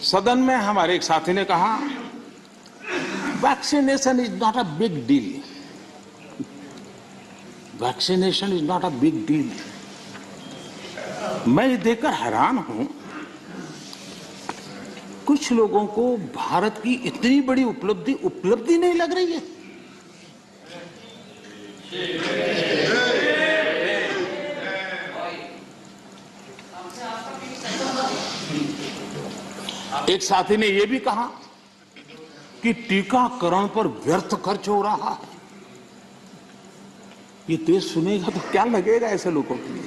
सदन में हमारे एक साथी ने कहा, vaccination is not a big deal. Vaccination is not a big deal. मैं ये देखकर हैरान हूं, कुछ लोगों को भारत की इतनी बड़ी उपलब्धि नहीं लग रही है। एक साथी ने यह भी कहा कि टीकाकरण पर व्यर्थ खर्च हो रहा है। ये देश सुनेगा तो क्या लगेगा ऐसे लोगों के लिए।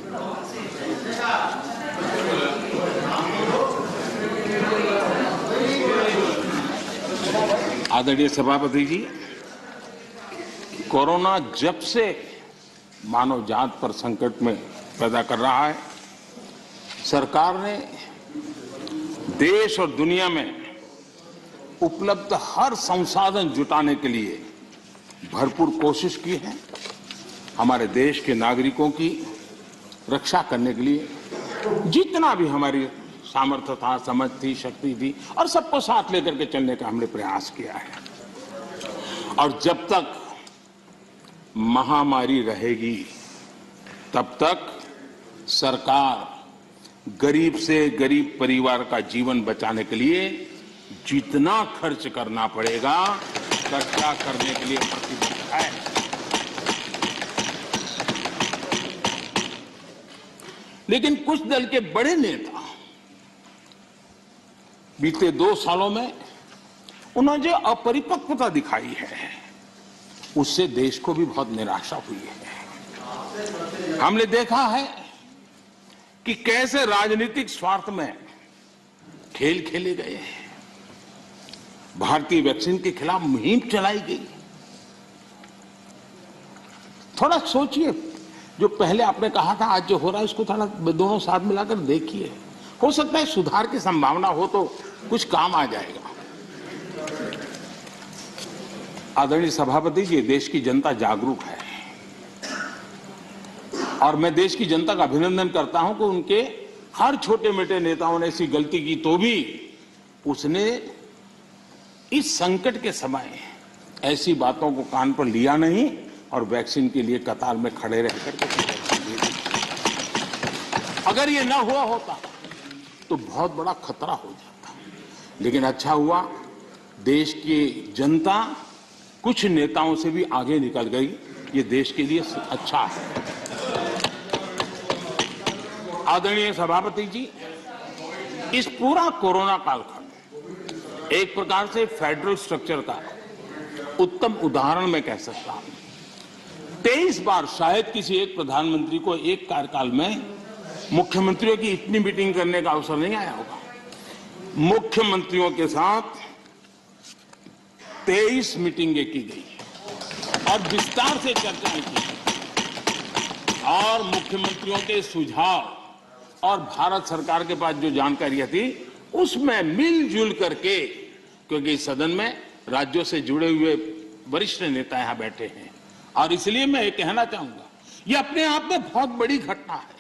आदरणीय सभापति जी, कोरोना जब से मानव जात पर संकट में पैदा कर रहा है, सरकार ने देश और दुनिया में उपलब्ध हर संसाधन जुटाने के लिए भरपूर कोशिश की है। हमारे देश के नागरिकों की रक्षा करने के लिए जितना भी हमारी सामर्थ्य था, समझ थी, शक्ति थी, और सबको साथ लेकर के चलने का हमने प्रयास किया है। और जब तक महामारी रहेगी तब तक सरकार गरीब से गरीब परिवार का जीवन बचाने के लिए जितना खर्च करना पड़ेगा इकट्ठा करने के लिए प्रतिबद्ध है। लेकिन कुछ दल के बड़े नेता बीते 2 सालों में उन्होंने जो अपरिपक्वता दिखाई है, उससे देश को भी बहुत निराशा हुई है। हमने देखा है कि कैसे राजनीतिक स्वार्थ में खेल खेले गए हैं। भारतीय वैक्सीन के खिलाफ मुहिम चलाई गई। थोड़ा सोचिए, जो पहले आपने कहा था, आज जो हो रहा है, उसको थोड़ा दोनों साथ मिलाकर देखिए। हो सकता है सुधार की संभावना हो तो कुछ काम आ जाएगा। आदरणीय सभापति जी, देश की जनता जागरूक है और मैं देश की जनता का अभिनंदन करता हूं कि उनके हर छोटे मोटे नेताओं ने ऐसी गलती की तो भी उसने इस संकट के समय ऐसी बातों को कान पर लिया नहीं और वैक्सीन के लिए कतार में खड़े रहकर के। अगर ये ना हुआ होता तो बहुत बड़ा खतरा हो जाता। लेकिन अच्छा हुआ, देश की जनता कुछ नेताओं से भी आगे निकल गई। ये देश के लिए अच्छा है। आदरणीय सभापति जी, इस पूरा कोरोना कालखंड एक प्रकार से फेडरल स्ट्रक्चर का उत्तम उदाहरण मैं कह सकता हूं। 23 बार शायद किसी एक प्रधानमंत्री को एक कार्यकाल में मुख्यमंत्रियों की इतनी मीटिंग करने का अवसर नहीं आया होगा। मुख्यमंत्रियों के साथ 23 मीटिंगें की गई और विस्तार से चर्चाएं की और मुख्यमंत्रियों के सुझाव और भारत सरकार के पास जो जानकारियां थी उसमें मिलजुल करके, क्योंकि इस सदन में राज्यों से जुड़े हुए वरिष्ठ नेता यहां बैठे हैं और इसलिए मैं ये कहना चाहूंगा, ये अपने आप में बहुत बड़ी घटना है।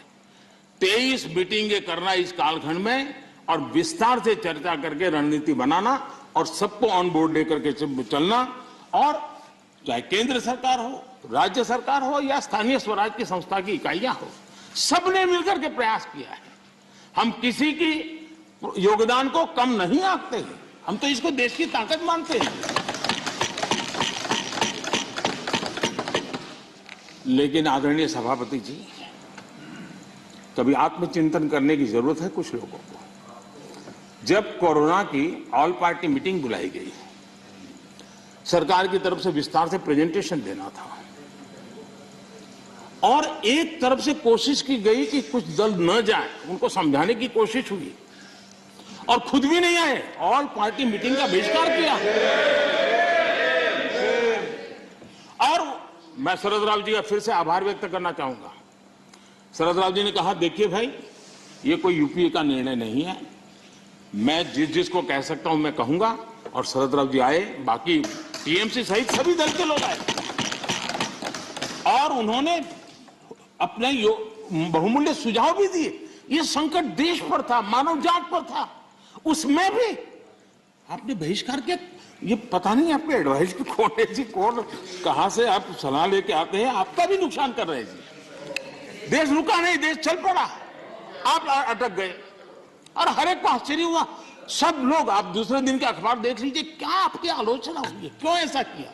23 मीटिंगें करना इस कालखंड में और विस्तार से चर्चा करके रणनीति बनाना और सबको ऑन बोर्ड लेकर के चलना, और चाहे केंद्र सरकार हो, राज्य सरकार हो या स्थानीय स्वराज की संस्था की इकाइयां हो, सबने मिलकर के प्रयास किया है। हम किसी की योगदान को कम नहीं आंकते हैं, हम तो इसको देश की ताकत मानते हैं। लेकिन आदरणीय सभापति जी, कभी आत्मचिंतन करने की जरूरत है कुछ लोगों को। जब कोरोना की ऑल पार्टी मीटिंग बुलाई गई, सरकार की तरफ से विस्तार से प्रेजेंटेशन देना था और एक तरफ से कोशिश की गई कि कुछ दल न जाए, उनको समझाने की कोशिश हुई और खुद भी नहीं आए, ऑल पार्टी मीटिंग का बहिष्कार किया। और मैं शरद राव जी का फिर से आभार व्यक्त करना चाहूंगा। शरद राव जी ने कहा, देखिए भाई, ये कोई यूपीए का निर्णय नहीं है, मैं जिसको कह सकता हूं मैं कहूंगा। और शरद राव जी आए, बाकी टीएमसी सहित सभी दल के लोग आए और उन्होंने अपने बहुमूल्य सुझाव भी दिए। ये संकट देश पर था, मानव जात पर था। उसमें भी आपने बहिष्कार किया। ये पता नहीं आपके एडवाइस की कौन है जी, कौन कहां से आप सलाह लेके आते हैं, आपका भी नुकसान कर रहे हैं जी। देश रुका नहीं, देश चल पड़ा, आप अटक गए। और हर एक को आश्चर्य हुआ, सब लोग, आप दूसरे दिन के अखबार देख लीजिए, क्या आपकी आलोचना हुई है, क्यों ऐसा किया।